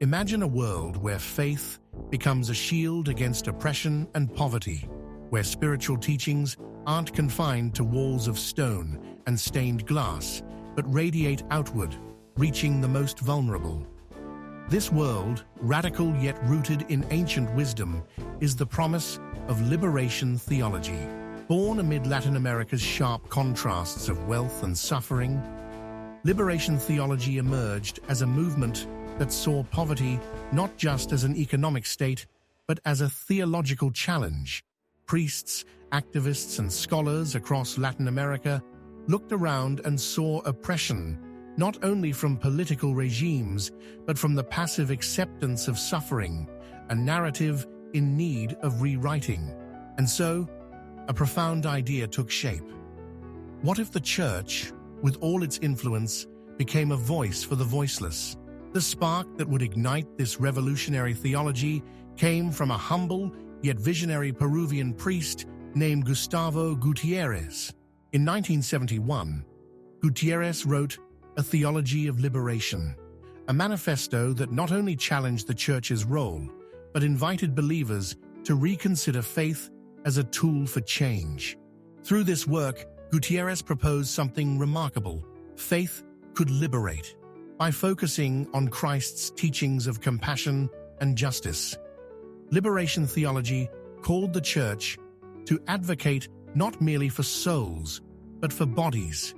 Imagine a world where faith becomes a shield against oppression and poverty, where spiritual teachings aren't confined to walls of stone and stained glass, but radiate outward, reaching the most vulnerable. This world, radical yet rooted in ancient wisdom, is the promise of liberation theology. Born amid Latin America's sharp contrasts of wealth and suffering, liberation theology emerged as a movement that saw poverty not just as an economic state, but as a theological challenge. Priests, activists, and scholars across Latin America looked around and saw oppression, not only from political regimes, but from the passive acceptance of suffering, a narrative in need of rewriting. And so, a profound idea took shape. What if the Church, with all its influence, became a voice for the voiceless? The spark that would ignite this revolutionary theology came from a humble yet visionary Peruvian priest named Gustavo Gutiérrez. In 1971, Gutiérrez wrote A Theology of Liberation, a manifesto that not only challenged the Church's role, but invited believers to reconsider faith as a tool for change. Through this work, Gutiérrez proposed something remarkable. Faith could liberate. By focusing on Christ's teachings of compassion and justice, liberation theology called the Church to advocate not merely for souls, but for bodies,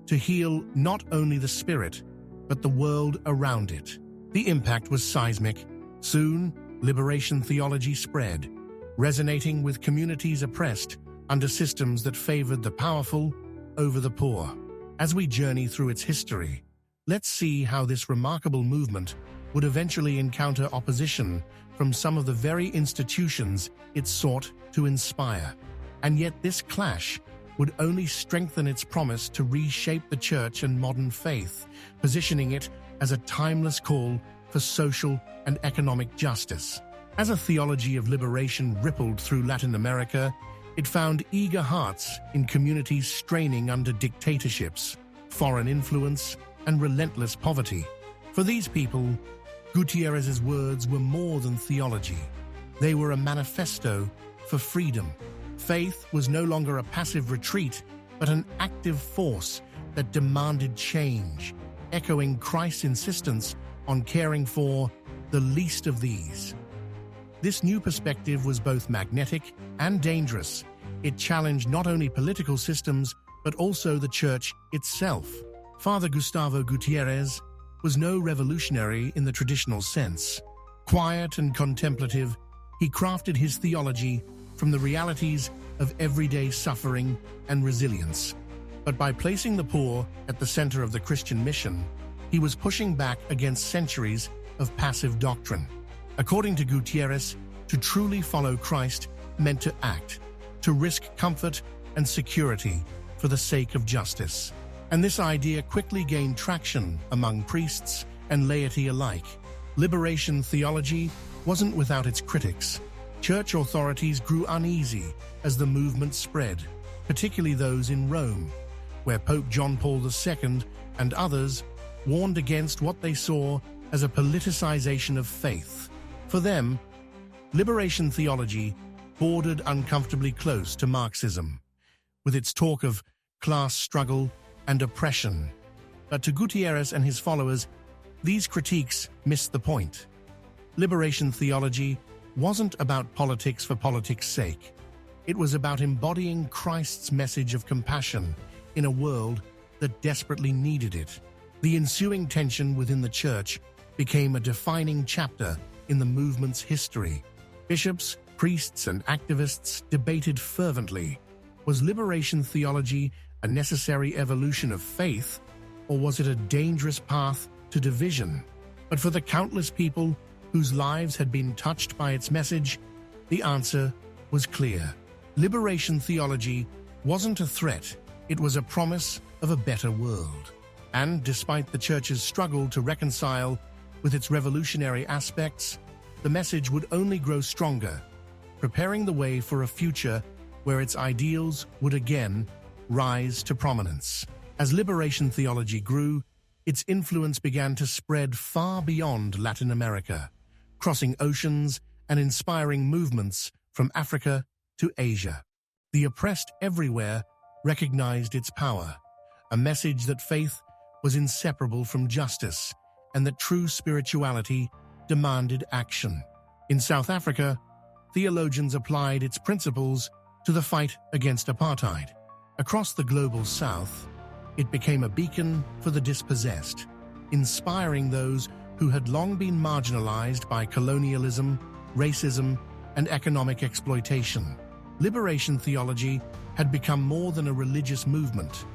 to heal not only the spirit, but the world around it. The impact was seismic. Soon, liberation theology spread, resonating with communities oppressed under systems that favored the powerful over the poor. As we journey through its history, let's see how this remarkable movement would eventually encounter opposition from some of the very institutions it sought to inspire. And yet this clash would only strengthen its promise to reshape the Church and modern faith, positioning it as a timeless call for social and economic justice. As a theology of liberation rippled through Latin America, it found eager hearts in communities straining under dictatorships, foreign influence, and relentless poverty. For these people, Gutiérrez's words were more than theology. They were a manifesto for freedom. Faith was no longer a passive retreat, but an active force that demanded change, echoing Christ's insistence on caring for the least of these. This new perspective was both magnetic and dangerous. It challenged not only political systems, but also the Church itself. Father Gustavo Gutiérrez was no revolutionary in the traditional sense. Quiet and contemplative, he crafted his theology from the realities of everyday suffering and resilience. But by placing the poor at the center of the Christian mission, he was pushing back against centuries of passive doctrine. According to Gutiérrez, to truly follow Christ meant to act, to risk comfort and security for the sake of justice. And this idea quickly gained traction among priests and laity alike. Liberation theology wasn't without its critics. Church authorities grew uneasy as the movement spread, particularly those in Rome, where Pope John Paul II and others warned against what they saw as a politicization of faith. For them, liberation theology bordered uncomfortably close to Marxism, with its talk of class struggle and oppression. But to Gutiérrez and his followers, these critiques missed the point. Liberation theology wasn't about politics for politics' sake. It was about embodying Christ's message of compassion in a world that desperately needed it. The ensuing tension within the Church became a defining chapter in the movement's history. Bishops, priests, and activists debated fervently. Was liberation theology a necessary evolution of faith, or was it a dangerous path to division? But for the countless people whose lives had been touched by its message, the answer was clear. Liberation theology wasn't a threat, it was a promise of a better world. And despite the Church's struggle to reconcile with its revolutionary aspects, the message would only grow stronger, preparing the way for a future where its ideals would again rise to prominence. As liberation theology grew, its influence began to spread far beyond Latin America, crossing oceans and inspiring movements from Africa to Asia. The oppressed everywhere recognized its power, a message that faith was inseparable from justice and that true spirituality demanded action. In South Africa, theologians applied its principles to the fight against apartheid. Across the global South, it became a beacon for the dispossessed, inspiring those who had long been marginalized by colonialism, racism, and economic exploitation. Liberation theology had become more than a religious movement.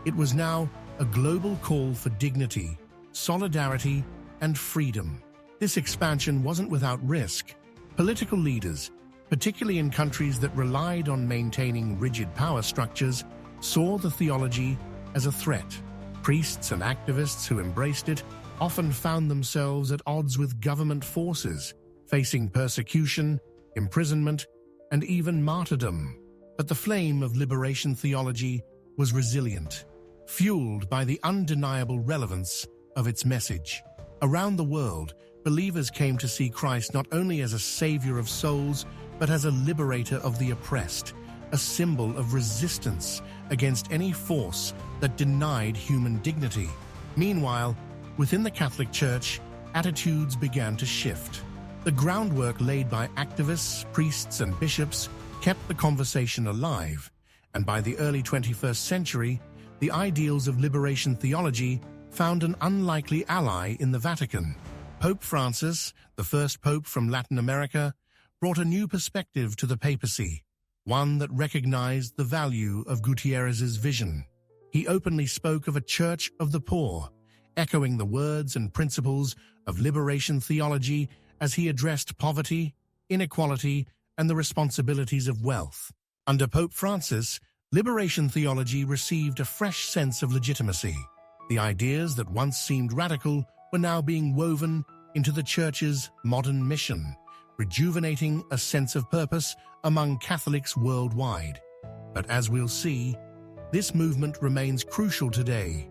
It was now a global call for dignity, solidarity, and freedom. This expansion wasn't without risk. Political leaders, particularly in countries that relied on maintaining rigid power structures, saw the theology as a threat. Priests and activists who embraced it often found themselves at odds with government forces, facing persecution, imprisonment, and even martyrdom. But the flame of liberation theology was resilient, fueled by the undeniable relevance of its message. Around the world, believers came to see Christ not only as a savior of souls, but as a liberator of the oppressed, a symbol of resistance against any force that denied human dignity. Meanwhile, within the Catholic Church, attitudes began to shift. The groundwork laid by activists, priests, and bishops kept the conversation alive, and by the early 21st century, the ideals of liberation theology found an unlikely ally in the Vatican. Pope Francis, the first pope from Latin America, brought a new perspective to the papacy, one that recognized the value of Gutiérrez's vision. He openly spoke of a church of the poor, echoing the words and principles of liberation theology as he addressed poverty, inequality, and the responsibilities of wealth. Under Pope Francis, liberation theology received a fresh sense of legitimacy. The ideas that once seemed radical were now being woven into the Church's modern mission, rejuvenating a sense of purpose among Catholics worldwide. But as we'll see, this movement remains crucial today,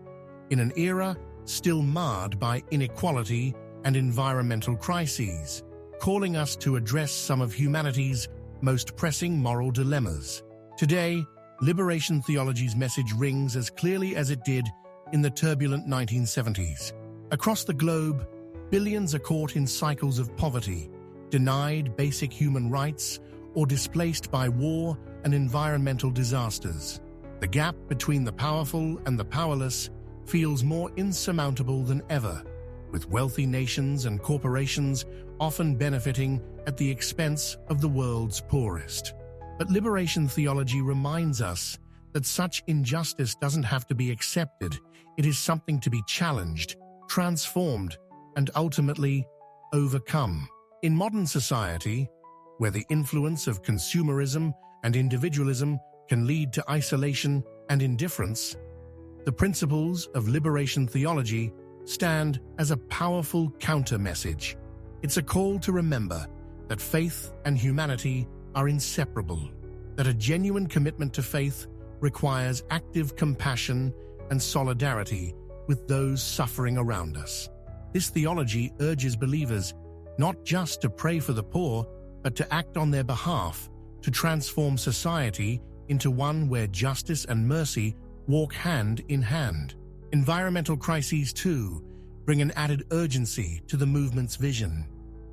in an era still marred by inequality and environmental crises, calling us to address some of humanity's most pressing moral dilemmas. Today, liberation theology's message rings as clearly as it did in the turbulent 1970s. Across the globe, billions are caught in cycles of poverty, denied basic human rights, or displaced by war and environmental disasters. The gap between the powerful and the powerless feels more insurmountable than ever, with wealthy nations and corporations often benefiting at the expense of the world's poorest. But liberation theology reminds us that such injustice doesn't have to be accepted. It is something to be challenged, transformed, and ultimately overcome. In modern society, where the influence of consumerism and individualism can lead to isolation and indifference, the principles of liberation theology stand as a powerful counter-message. It's a call to remember that faith and humanity are inseparable, that a genuine commitment to faith requires active compassion and solidarity with those suffering around us. This theology urges believers not just to pray for the poor, but to act on their behalf to transform society into one where justice and mercy walk hand in hand. Environmental crises, too, bring an added urgency to the movement's vision.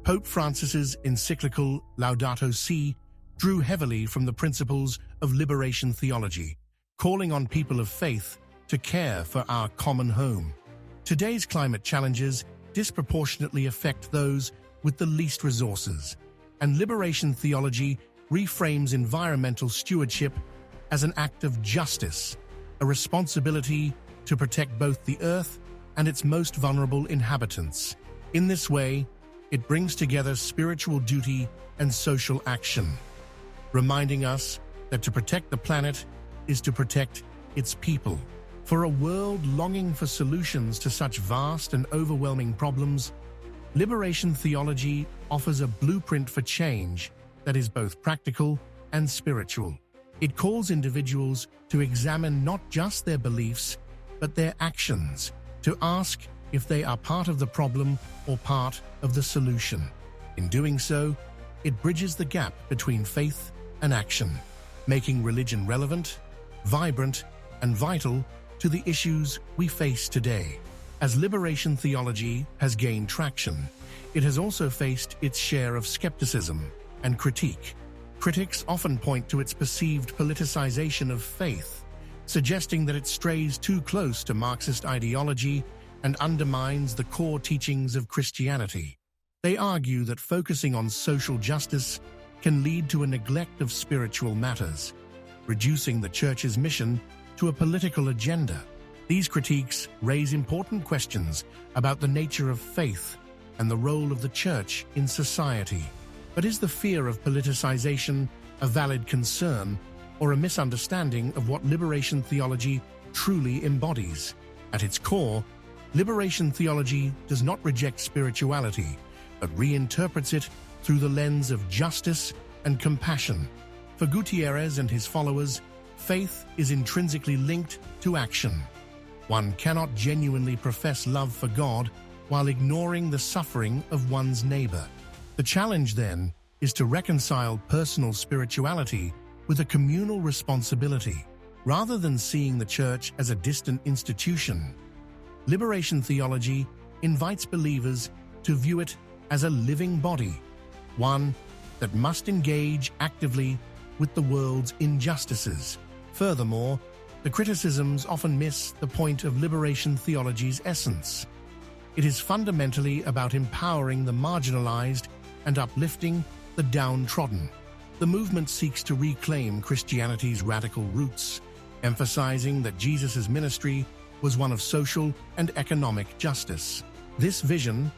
Pope Francis's encyclical Laudato Si drew heavily from the principles of liberation theology, calling on people of faith to care for our common home. Today's climate challenges disproportionately affect those with the least resources, and liberation theology reframes environmental stewardship as an act of justice, a responsibility to protect both the earth and its most vulnerable inhabitants. In this way, it brings together spiritual duty and social action, reminding us that to protect the planet is to protect its people. For a world longing for solutions to such vast and overwhelming problems, liberation theology offers a blueprint for change that is both practical and spiritual. It calls individuals to examine not just their beliefs, but their actions, to ask if they are part of the problem or part of the solution. In doing so, it bridges the gap between faith and action, making religion relevant, vibrant, and vital to the issues we face today. As liberation theology has gained traction, it has also faced its share of skepticism and critique. Critics often point to its perceived politicization of faith, suggesting that it strays too close to Marxist ideology and undermines the core teachings of Christianity. They argue that focusing on social justice can lead to a neglect of spiritual matters, reducing the Church's mission to a political agenda. These critiques raise important questions about the nature of faith and the role of the Church in society. But is the fear of politicization a valid concern or a misunderstanding of what liberation theology truly embodies? At its core, liberation theology does not reject spirituality, but reinterprets it through the lens of justice and compassion. For Gutiérrez and his followers, faith is intrinsically linked to action. One cannot genuinely profess love for God while ignoring the suffering of one's neighbor. The challenge, then, is to reconcile personal spirituality with a communal responsibility. Rather than seeing the Church as a distant institution, liberation theology invites believers to view it as a living body, one that must engage actively with the world's injustices. Furthermore, the criticisms often miss the point of liberation theology's essence. It is fundamentally about empowering the marginalized and uplifting the downtrodden. The movement seeks to reclaim Christianity's radical roots, emphasizing that Jesus' ministry was one of social and economic justice. This vision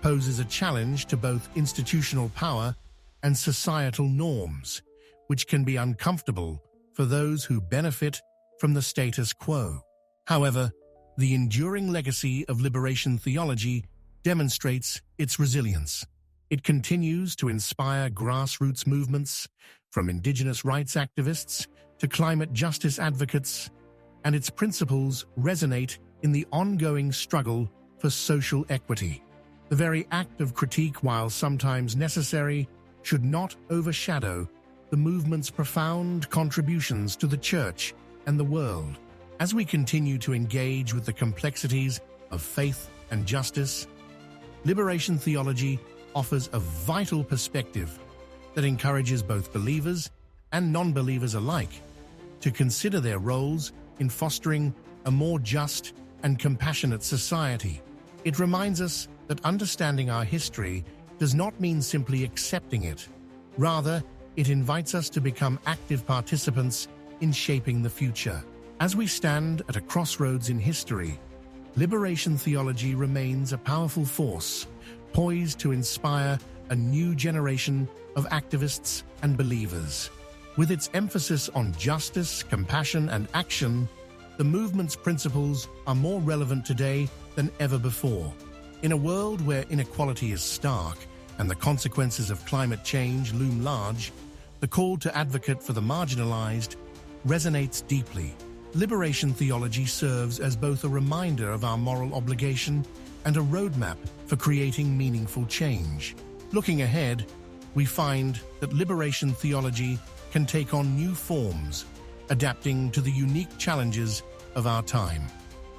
poses a challenge to both institutional power and societal norms, which can be uncomfortable for those who benefit from the status quo. However, the enduring legacy of liberation theology demonstrates its resilience. It continues to inspire grassroots movements, from indigenous rights activists to climate justice advocates, and its principles resonate in the ongoing struggle for social equity. The very act of critique, while sometimes necessary, should not overshadow the movement's profound contributions to the Church and the world. As we continue to engage with the complexities of faith and justice, liberation theology offers a vital perspective that encourages both believers and non-believers alike to consider their roles in fostering a more just and compassionate society. It reminds us that understanding our history does not mean simply accepting it. Rather, it invites us to become active participants in shaping the future. As we stand at a crossroads in history, liberation theology remains a powerful force, poised to inspire a new generation of activists and believers. With its emphasis on justice, compassion, and action, the movement's principles are more relevant today than ever before. In a world where inequality is stark and the consequences of climate change loom large, the call to advocate for the marginalized resonates deeply. Liberation theology serves as both a reminder of our moral obligation and a roadmap for creating meaningful change. Looking ahead, we find that liberation theology can take on new forms, adapting to the unique challenges of our time.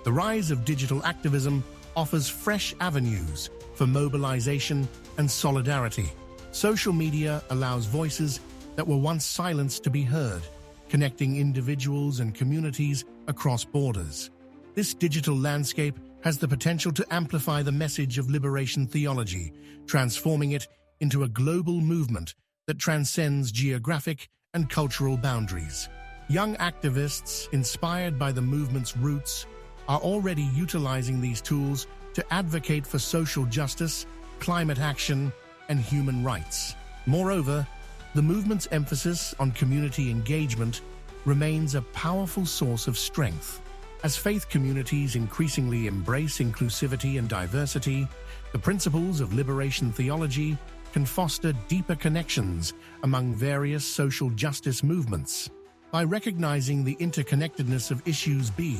The rise of digital activism offers fresh avenues for mobilization and solidarity. Social media allows voices that were once silenced to be heard, connecting individuals and communities across borders. This digital landscape has the potential to amplify the message of liberation theology, transforming it into a global movement that transcends geographic and cultural boundaries. Young activists, inspired by the movement's roots, are already utilizing these tools to advocate for social justice, climate action, and human rights. Moreover, the movement's emphasis on community engagement remains a powerful source of strength. As faith communities increasingly embrace inclusivity and diversity, the principles of liberation theology can foster deeper connections among various social justice movements. By recognizing the interconnectedness of issues, be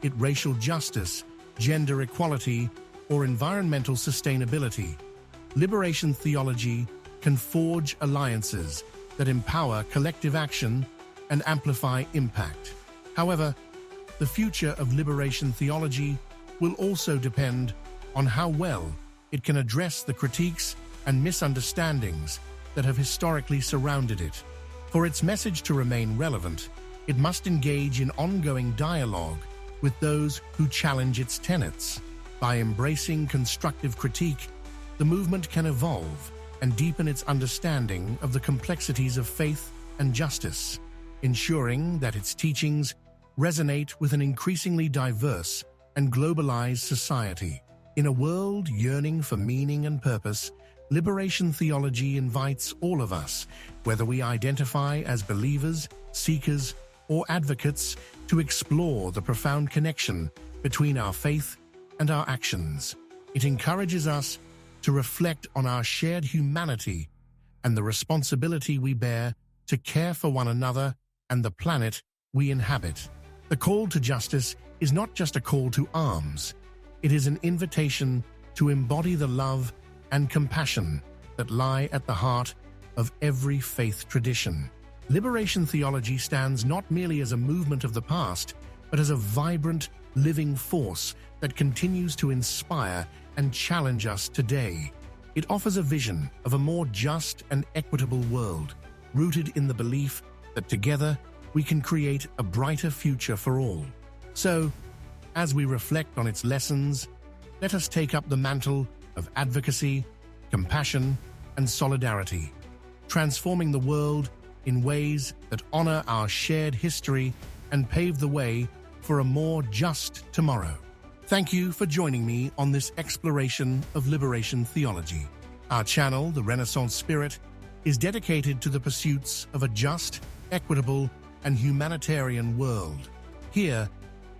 it racial justice, gender equality, or environmental sustainability. Liberation theology can forge alliances that empower collective action and amplify impact. However, the future of liberation theology will also depend on how well it can address the critiques and misunderstandings that have historically surrounded it. For its message to remain relevant, it must engage in ongoing dialogue with those who challenge its tenets. By embracing constructive critique, the movement can evolve and deepen its understanding of the complexities of faith and justice, ensuring that its teachings resonate with an increasingly diverse and globalized society. In a world yearning for meaning and purpose, liberation theology invites all of us, whether we identify as believers, seekers, or advocates, to explore the profound connection between our faith and our actions. It encourages us to reflect on our shared humanity and the responsibility we bear to care for one another and the planet we inhabit. The call to justice is not just a call to arms. It is an invitation to embody the love and compassion that lie at the heart of every faith tradition. Liberation theology stands not merely as a movement of the past, but as a vibrant, living force that continues to inspire and challenge us today. It offers a vision of a more just and equitable world, rooted in the belief that together we can create a brighter future for all. So, as we reflect on its lessons, let us take up the mantle of advocacy, compassion, and solidarity, transforming the world in ways that honor our shared history and pave the way for a more just tomorrow. Thank you for joining me on this exploration of liberation theology. Our channel, The Renaissance Spirit, is dedicated to the pursuits of a just, equitable, and humanitarian world. Here,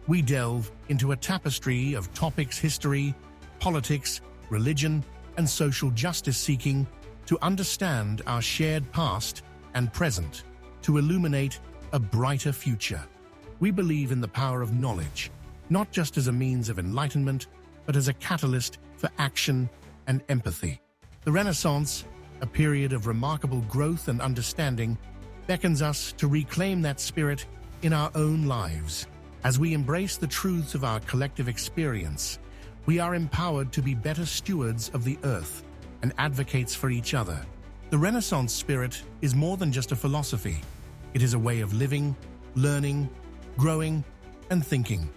we delve into a tapestry of topics: history, politics, religion, and social justice, seeking to understand our shared past and present, to illuminate a brighter future. We believe in the power of knowledge, not just as a means of enlightenment, but as a catalyst for action and empathy. The Renaissance, a period of remarkable growth and understanding, beckons us to reclaim that spirit in our own lives. As we embrace the truths of our collective experience, we are empowered to be better stewards of the earth and advocates for each other. The Renaissance spirit is more than just a philosophy. It is a way of living, learning, growing, and thinking.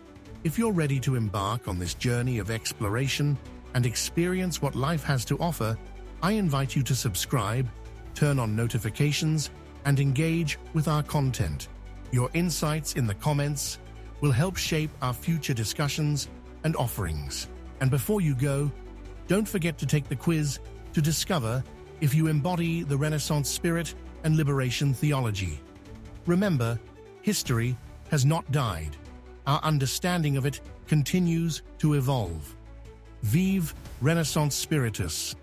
If you're ready to embark on this journey of exploration and experience what life has to offer, I invite you to subscribe, turn on notifications, and engage with our content. Your insights in the comments will help shape our future discussions and offerings. And before you go, don't forget to take the quiz to discover if you embody the Renaissance spirit and liberation theology. Remember, history has not died. Our understanding of it continues to evolve. Vive Renaissance Spiritus!